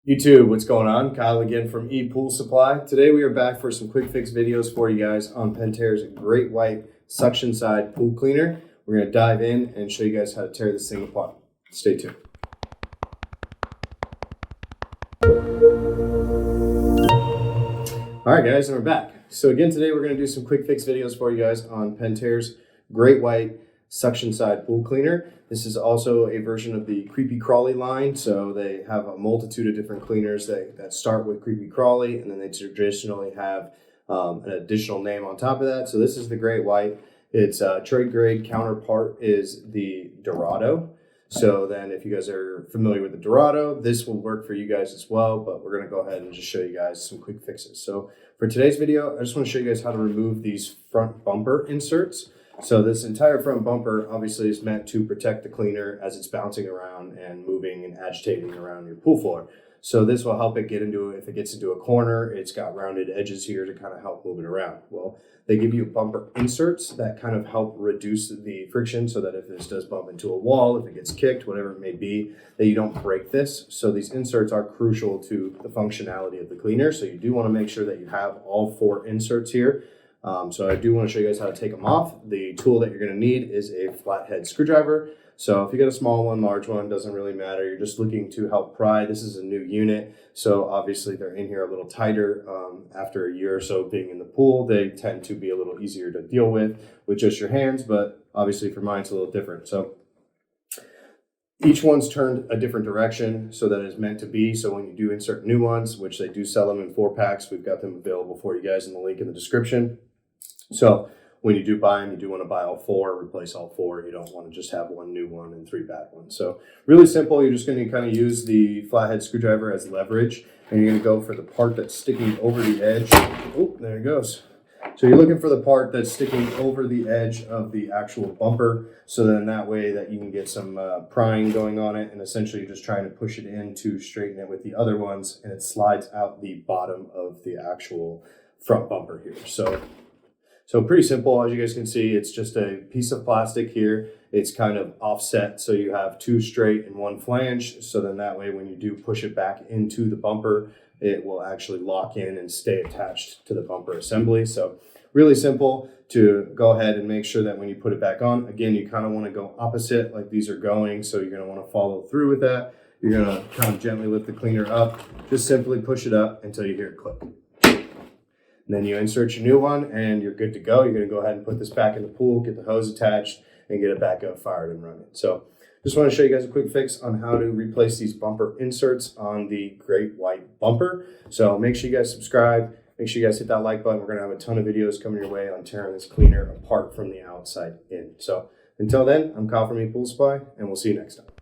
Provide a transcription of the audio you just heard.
YouTube, what's going on? Kyle again from ePoolSupply. Today we are back for some quick fix videos for you guys on Pentair's Great White Suction Side Pool Cleaner. We're going to dive in and show you guys how to tear this thing apart. Stay tuned. Alright guys, and we're back. So again today we're going to do some quick fix videos for you guys on Pentair's Great White Suction Side Pool Cleaner. This is also a version of the Kreepy Krauly line, so they have a multitude of different cleaners that start with Kreepy Krauly, and then they traditionally have an additional name on top of that. So this is the Great White. Its trade grade counterpart is the Dorado. So then if you guys are familiar with the Dorado, this will work for you guys as well, but we're going to go ahead and just show you guys some quick fixes. So for today's video, I just want to show you guys how to remove these front bumper inserts. So this entire front bumper obviously is meant to protect the cleaner as it's bouncing around and moving and agitating around your pool floor. So this will help it get into, if it gets into a corner, it's got rounded edges here to kind of help move it around. Well, they give you bumper inserts that kind of help reduce the friction so that if this does bump into a wall, if it gets kicked, whatever it may be, that you don't break this. So these inserts are crucial to the functionality of the cleaner. So you do want to make sure that you have all 4 inserts here. So I do want to show you guys how to take them off. The tool that you're going to need is a flathead screwdriver. So if you get a small one, large one, doesn't really matter. You're just looking to help pry. This is a new unit, so obviously they're in here a little tighter. After a year or so being in the pool, they tend to be a little easier to deal with just your hands, but obviously for mine it's a little different. So each one's turned a different direction so that it's meant to be. So when you do insert new ones, which they do sell them in 4-packs, we've got them available for you guys in the link in the description. So when you do buy them, you do want to buy all 4, replace all 4. You don't want to just have 1 new one and 3 bad ones. So really simple. You're just going to kind of use the flathead screwdriver as leverage, and you're going to go for the part that's sticking over the edge. Oh, there it goes. So you're looking for the part that's sticking over the edge of the actual bumper, so then that way that you can get some prying going on it, and essentially you're just trying to push it in to straighten it with the other ones, and it slides out the bottom of the actual front bumper here. So pretty simple. As you guys can see, it's just a piece of plastic here. It's kind of offset, so you have 2 straight and 1 flange. So then that way, when you do push it back into the bumper, it will actually lock in and stay attached to the bumper assembly. So really simple to go ahead and make sure that when you put it back on, again, you kind of want to go opposite like these are going. So you're going to want to follow through with that. You're going to kind of gently lift the cleaner up. Just simply push it up until you hear it click. And then you insert your new one and you're good to go. You're going to go ahead and put this back in the pool, get the hose attached, and get it back up fired and running. So just want to show you guys a quick fix on how to replace these bumper inserts on the Great White bumper. So make sure you guys subscribe. Make sure you guys hit that like button. We're going to have a ton of videos coming your way on tearing this cleaner apart from the outside in. So until then, I'm Kyle from ePoolSupply, and we'll see you next time.